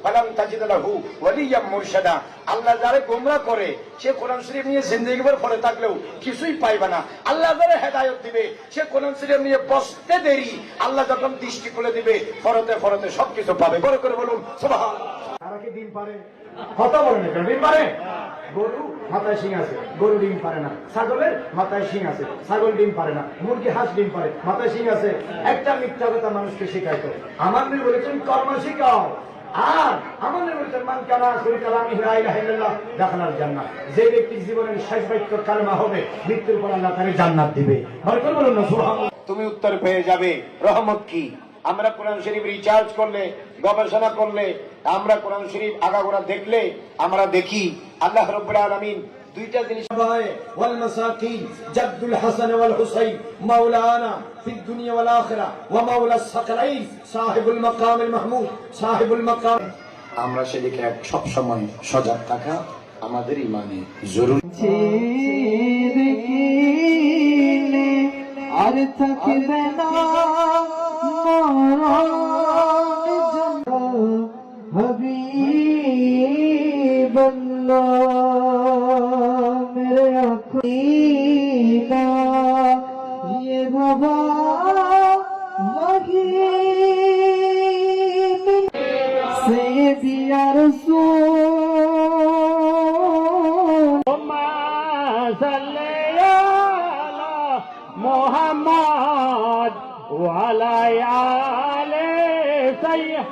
ফালান তাজিদ লাহু ওয়ালিয়াম মুরশিদা। আল্লাহ যারে গোমরাহ করে সে কোরআন শরীফ নিয়ে জিন্দেগি ভর পড়ে থাকলেও কিছুই পাইবে না। আল্লাহ যারে হেদায়েত দিবে সে কোরআন শরীফ নিয়ে বসতে দেরি, আল্লাহ যখন দৃষ্টি খুলে দিবে ফরতে ফরতে সবকিছু পাবে। বড় করে বলুন সুবহানাল্লাহ। তারা কি ডিম পারে? কথা বলেন, ডিম পারে? গরু মাথায় শিং আছে, গরু ডিম পারে না। ছাগলের মাথায় শিং আছে, ছাগল ডিম পারে না। মুরগি হাঁস ডিম পারে, মাথায় শিং আছে। একটা মিথ্যা কথা মানুষকে শেখাইতো। আমার নবী বলেছেন কর্ম শিখাও। আর আমার নবী বলেছেন মান কানা আখিরু কালামিহি লা ইলাহা ইল্লাল্লাহ দাখালাল জান্নাহ। যে ব্যক্তির জীবনের শেষ বাক্য কালেমা হবে, মৃত্যুর পর আল্লাহ তাকে জান্নাত দিবে। বরকত বলুন না সুবহানাল্লাহ। তুমি উত্তর পেয়ে যাবে রহমত কি। আমরা কোরআন শরীফ রিচার্জ করলে, গবেষণা করলে, আমরা কোরআন শরীফ আগাগোড়া দেখলে আমরা দেখি আল্লাহ রাব্বুল আলামিন দুইটা জিনিস ওয়াল মাসাকিন জাদ্দুল হাসান ওয়াল হুসাইন মাওলানা ফিদ দুনিয়া ওয়াল আখিরা ওয়া মাওলা সাকলাইন সাহিবুল মাকামিল মাহমুদ সাহিবুল মাকাম। আমরা সেদিকে সব সময় সজাগ থাকা আমাদের ইমানে জরুরি। আর থাকবে না হাবিবাল্লাহ মেরে আখিনা ये बाबा वही सैयदी या रसूल सल्ले अला मुहम्मद व अला आले सैयद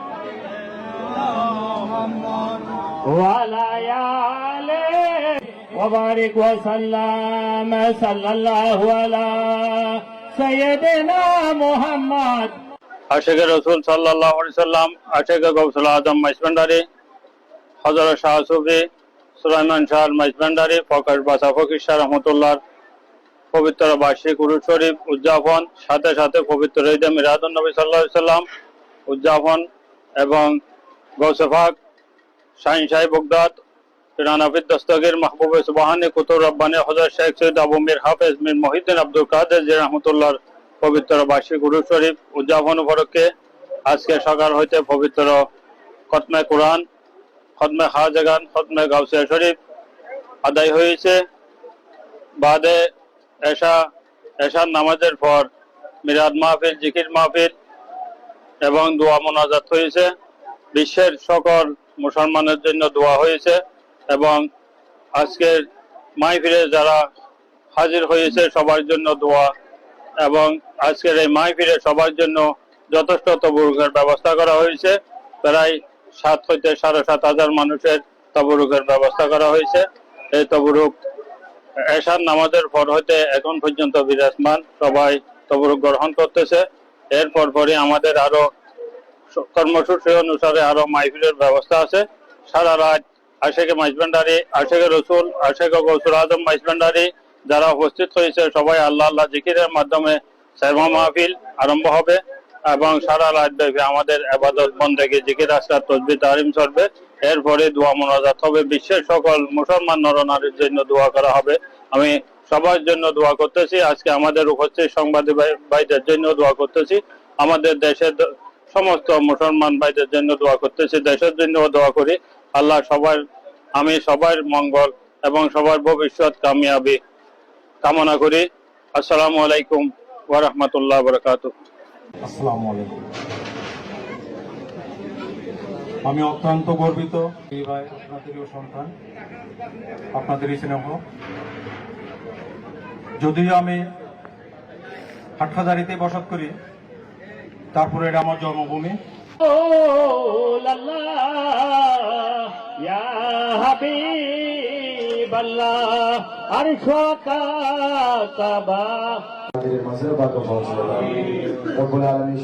व अला आले वबारिक वसल्लम सल्लल्लाहु अला सैयदना मुहम्मद। আশিক রসুল সাল্লাল্লাহু আলাইহি সাল্লাম, আশিক গৌসুল আজম মাইজভান্ডারী, হযরত শাহ সুফি সুলাইমান শাহ মাইজভান্ডারী ফকির বাসা ফকির শাহ রহমতুল্লাহর পবিত্র বার্ষিক উরুস শরীফ উদযাপন, সাথে সাথে পবিত্র ঈদ মিলাদুন নবী সাল্লাল্লাহু আলাইহি সাল্লাম উদযাপন এবং গৌসে পাক শাহিন শাহী বগদাদ রানাফিদ দস্তগীর মাহবুব সুবহানী কুতুব রব্বানী হযরত শেখ সৈয়দ আবু মীর হাফেজ মীর মহিউদ্দিন আব্দুল কাদের জিলানী রহমতুল্লাহর পবিত্র বার্ষিক উরুস শরীফ উদযাপন উপলক্ষে আজকে সকাল হইতে পবিত্র খতমে কোরআন, খতমে খাজাগান, খতমে গাউসিয়া শরীফ আদায় হয়েছে। বাদে এশার নামাজের পর মিলাদ মাহফিল, জিকির মাহফিল এবং দোয়া মোনাজাত হয়েছে। বিশ্বের সকল মুসলমানের জন্য দোয়া হয়েছে এবং আজকের মাহফিলে যারা হাজির হয়েছে সবার জন্য দোয়া এবং আজকের এই মাহফিলে সবার জন্য যথেষ্ট তবরুকের ব্যবস্থা করা হয়েছে। প্রায় 7 হইতে 7,500 মানুষের তবরুকের ব্যবস্থা করা হয়েছে। এই তবরুক এশার নামাজের পর হইতে এখন পর্যন্ত বিরাজমান, সবাই তবরুক গ্রহণ করতেছে। এরপর পরে আমাদের আরো কর্মসূচি অনুসারে আরো মাহফিলের ব্যবস্থা আছে। সারা রাত আশিক মাইজভান্ডারী, আশিক রসুল, আশিক গৌসুল আজম মাইজভান্ডারী যারা উপস্থিত হয়েছে সবাই আল্লাহ আল্লাহ জিকিরের মাধ্যমে সেরমা মাহফিল আরম্ভ হবে এবং সারা রাত ব্যাপী আমাদের ইবাদত বন্দেগী, জিকির, আসকার, তাসবিহ, তাহরিম চলবে। এরপরে দোয়া মোনাজাত হবে। বিশ্বের সকল মুসলমান নরনারীর জন্য দোয়া করা হবে। আমি সবার জন্য দোয়া করতেছি। আজকে আমাদের উপস্থিত সাংবাদিক ভাইদের জন্য দোয়া করতেছি। আমাদের দেশের সমস্ত মুসলমান ভাইদের জন্য দোয়া করতেছি। দেশের জন্য দোয়া করি। আল্লাহ আমি সবার মঙ্গল এবং সবার ভবিষ্যৎ কামিয়াবি কামনা করি। আসসালামু আলাইকুম ওয়া রাহমাতুল্লাহি ওয়া বারাকাতুহু। আসসালামু আলাইকুম। আমি অত্যন্ত গর্বিত এই ভাই, আপনাদেরও সন্তান, আপনাদেরই স্নেহ। যদিও আমি হাটহাজারীতে বসত করি, তারপরে এটা আমার জন্মভূমি।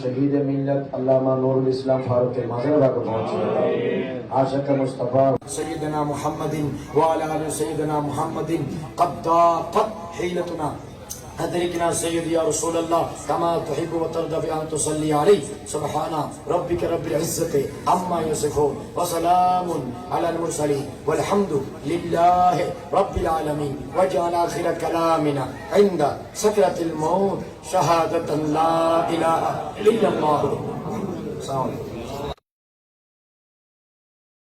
शहीद मिल्लत अल्लामा नूरुल इस्लाम फारूक मज़हर को पहुंचे आशिक मुस्तफा सय्यदना मुहम्मदिन व अला आलि सय्यदना मुहम्मदिन क़द क़त हिलतुना أدركنا سيدي يا رسول الله كما تحب وترضى بأن تصلي عليه سبحان ربك رب العزة عما يصفون وسلام على المرسلين والحمد لله رب العالمين واجعل آخر كلامنا عند سكرة الموت شهادة لا إله إلا الله.